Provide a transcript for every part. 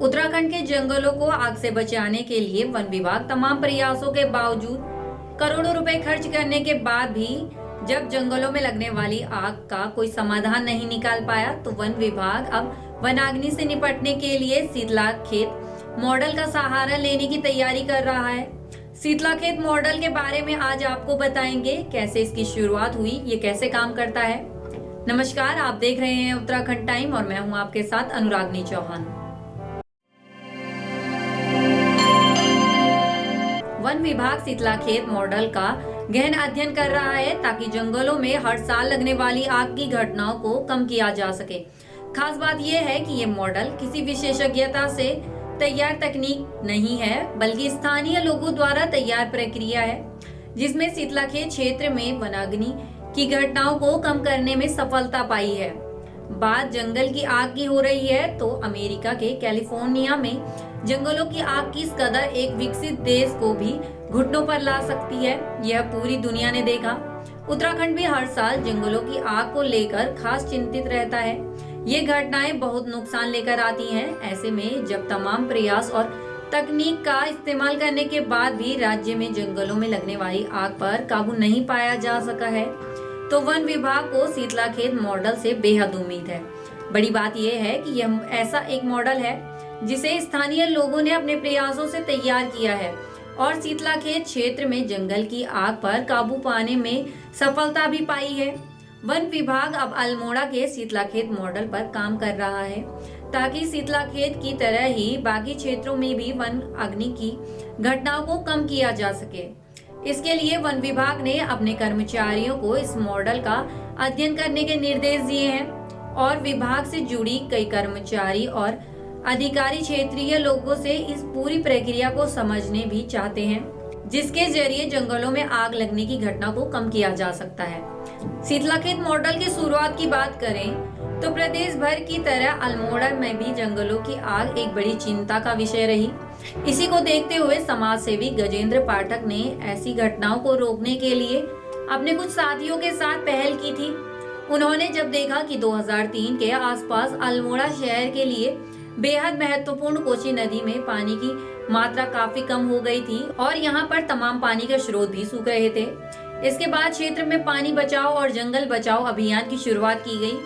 उत्तराखंड के जंगलों को आग से बचाने के लिए वन विभाग तमाम प्रयासों के बावजूद करोड़ों रुपए खर्च करने के बाद भी जब जंगलों में लगने वाली आग का कोई समाधान नहीं निकाल पाया, तो वन विभाग अब वनाग्नि से निपटने के लिए शीतलाखेत मॉडल का सहारा लेने की तैयारी कर रहा है। शीतलाखेत मॉडल के बारे में आज आपको बताएंगे, कैसे इसकी शुरुआत हुई, ये कैसे काम करता है। नमस्कार, आप देख रहे हैं उत्तराखंड टाइम और मैं हूं आपके साथ अनुरागनी चौहान। वन विभाग शीतलाखेत मॉडल का गहन अध्ययन कर रहा है ताकि जंगलों में हर साल लगने वाली आग की घटनाओं को कम किया जा सके। खास बात यह है कि ये मॉडल किसी विशेषज्ञता से तैयार तकनीक नहीं है, बल्कि स्थानीय लोगों द्वारा तैयार प्रक्रिया है, जिसमें शीतलाखेत क्षेत्र में वनाग्नि की घटनाओं को कम करने में सफलता पाई है। बात जंगल की आग की हो रही है तो अमेरिका के कैलिफोर्निया में जंगलों की आग किस कदर एक विकसित देश को भी घुटनों पर ला सकती है, यह पूरी दुनिया ने देखा। उत्तराखंड भी हर साल जंगलों की आग को लेकर खास चिंतित रहता है। ये घटनाएं बहुत नुकसान लेकर आती हैं। ऐसे में जब तमाम प्रयास और तकनीक का इस्तेमाल करने के बाद भी राज्य में जंगलों में लगने वाली आग पर काबू नहीं पाया जा सका है, तो वन विभाग को शीतलाखेत मॉडल से बेहद उम्मीद है। बड़ी बात यह है कि यह ऐसा एक मॉडल है जिसे स्थानीय लोगों ने अपने प्रयासों से तैयार किया है और शीतलाखेत क्षेत्र में जंगल की आग पर काबू पाने में सफलता भी पाई है। वन विभाग अब अल्मोड़ा के शीतलाखेत मॉडल पर काम कर रहा है ताकि शीतलाखेत की तरह ही बाकी क्षेत्रों में भी वन अग्नि की घटनाओं को कम किया जा सके। इसके लिए वन विभाग ने अपने कर्मचारियों को इस मॉडल का अध्ययन करने के निर्देश दिए हैं और विभाग से जुड़ी कई कर्मचारी और अधिकारी क्षेत्रीय लोगों से इस पूरी प्रक्रिया को समझने भी चाहते हैं, जिसके जरिए जंगलों में आग लगने की घटना को कम किया जा सकता है। शीतलाखेत मॉडल की शुरुआत की बात करें तो प्रदेश भर की तरह अल्मोड़ा में भी जंगलों की आग एक बड़ी चिंता का विषय रही। इसी को देखते हुए समाज सेवी गजेंद्र पाठक ने ऐसी घटनाओं को रोकने के लिए अपने कुछ साथियों के साथ पहल की थी। उन्होंने जब देखा कि 2003 के आसपास अल्मोड़ा शहर के लिए बेहद महत्वपूर्ण कोसी नदी में पानी की मात्रा काफी कम हो गई थी और यहाँ पर तमाम पानी के स्रोत भी सूख रहे थे। इसके बाद क्षेत्र में पानी बचाओ और जंगल बचाओ अभियान की शुरुआत की गई।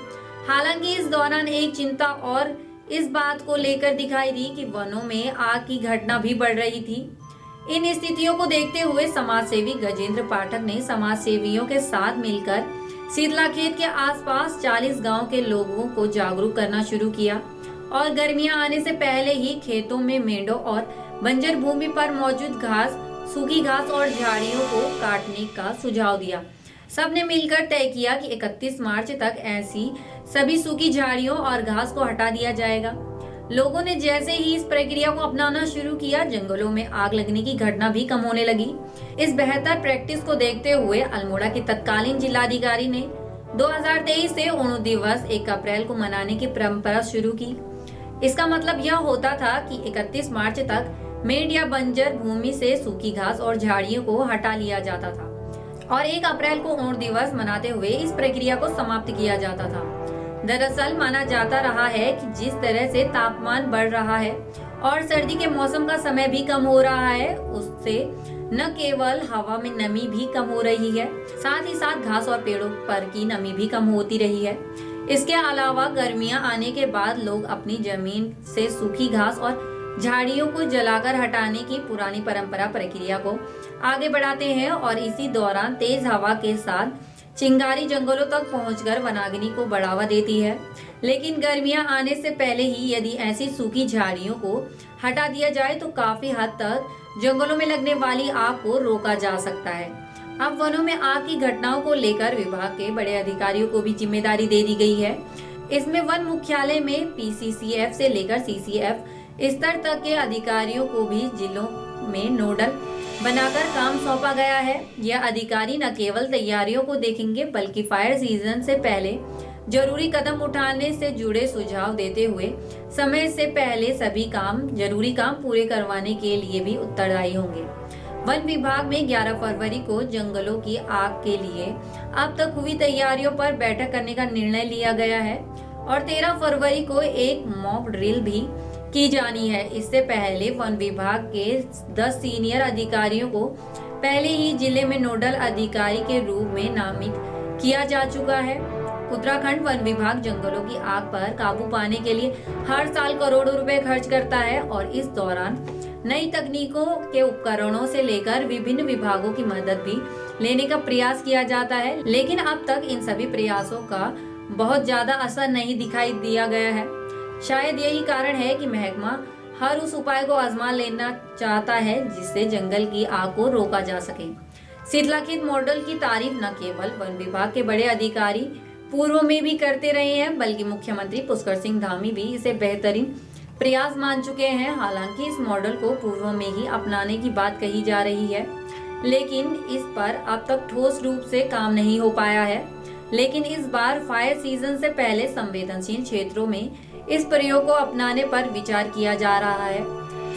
हालांकि इस दौरान एक चिंता और इस बात को लेकर दिखाई दी कि वनों में आग की घटना भी बढ़ रही थी। इन स्थितियों को देखते हुए समाज सेवी गजेंद्र पाठक ने समाज सेवियों के साथ मिलकर शीतलाखेत के आसपास 40 गांव के लोगों को जागरूक करना शुरू किया और गर्मियां आने से पहले ही खेतों में मेंढों और बंजर भूमि पर मौजूद घास, सूखी घास और झाड़ियों को काटने का सुझाव दिया। सबने मिलकर तय किया कि 31 मार्च तक ऐसी सभी सूखी झाड़ियों और घास को हटा दिया जाएगा। लोगों ने जैसे ही इस प्रक्रिया को अपनाना शुरू किया, जंगलों में आग लगने की घटना भी कम होने लगी। इस बेहतर प्रैक्टिस को देखते हुए अल्मोड़ा के तत्कालीन जिलाधिकारी ने 2023 से ओणम दिवस 1 अप्रैल को मनाने की परंपरा शुरू की। इसका मतलब यह होता था कि 31 मार्च तक मेड़ या बंजर भूमि से सूखी घास और झाड़ियों को हटा लिया जाता था और 1 अप्रैल को ओणम दिवस मनाते हुए इस प्रक्रिया को समाप्त किया जाता था। दरअसल माना जाता रहा है कि जिस तरह से तापमान बढ़ रहा है और सर्दी के मौसम का समय भी कम हो रहा है, उससे न केवल हवा में नमी भी कम हो रही है, साथ ही साथ घास और पेड़ों पर की नमी भी कम होती रही है। इसके अलावा गर्मियां आने के बाद लोग अपनी जमीन से सूखी घास और झाड़ियों को जलाकर हटाने की पुरानी परंपरा प्रक्रिया को आगे बढ़ाते हैं और इसी दौरान तेज हवा के साथ चिंगारी जंगलों तक पहुंचकर वनाग्नि को बढ़ावा देती है। लेकिन गर्मियां आने से पहले ही यदि ऐसी सूखी झाड़ियों को हटा दिया जाए तो काफी हद तक जंगलों में लगने वाली आग को रोका जा सकता है। अब वनों में आग की घटनाओं को लेकर विभाग के बड़े अधिकारियों को भी जिम्मेदारी दे दी गई है। इसमें वन मुख्यालय में पीसीसीएफ से लेकर सीसीएफ स्तर तक के अधिकारियों को भी जिलों में नोडल बनाकर काम सौंपा गया है। यह अधिकारी न केवल तैयारियों को देखेंगे बल्कि फायर सीजन से पहले जरूरी कदम उठाने से जुड़े सुझाव देते हुए समय से पहले सभी जरूरी काम पूरे करवाने के लिए भी उत्तरदायी होंगे। वन विभाग में 11 फरवरी को जंगलों की आग के लिए अब तक हुई तैयारियों पर बैठक करने का निर्णय लिया गया है और 13 फरवरी को एक मॉक ड्रिल भी की जानी है। इससे पहले वन विभाग के 10 सीनियर अधिकारियों को पहले ही जिले में नोडल अधिकारी के रूप में नामित किया जा चुका है। उत्तराखंड वन विभाग जंगलों की आग पर काबू पाने के लिए हर साल करोड़ों रुपए खर्च करता है और इस दौरान नई तकनीकों के उपकरणों से लेकर विभिन्न विभागों की मदद भी लेने का प्रयास किया जाता है, लेकिन अब तक इन सभी प्रयासों का बहुत ज्यादा असर नहीं दिखाई दिया गया है। शायद यही कारण है कि महकमा हर उस उपाय को आजमा लेना चाहता है जिससे जंगल की आग को रोका जा सके। शीतलाखेत मॉडल की तारीफ न केवल वन विभाग के बड़े अधिकारी पूर्व में भी करते रहे हैं, बल्कि मुख्यमंत्री पुष्कर सिंह धामी भी इसे बेहतरीन प्रयास मान चुके हैं। हालांकि इस मॉडल को पूर्व में ही अपनाने की बात कही जा रही है, लेकिन इस पर अब तक ठोस रूप से काम नहीं हो पाया है। लेकिन इस बार फायर सीजन से पहले संवेदनशील क्षेत्रों में इस प्रयोग को अपनाने पर विचार किया जा रहा है।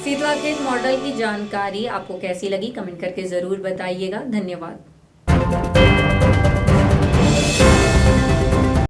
शीतलाखेत मॉडल की जानकारी आपको कैसी लगी, कमेंट करके जरूर बताइएगा। धन्यवाद।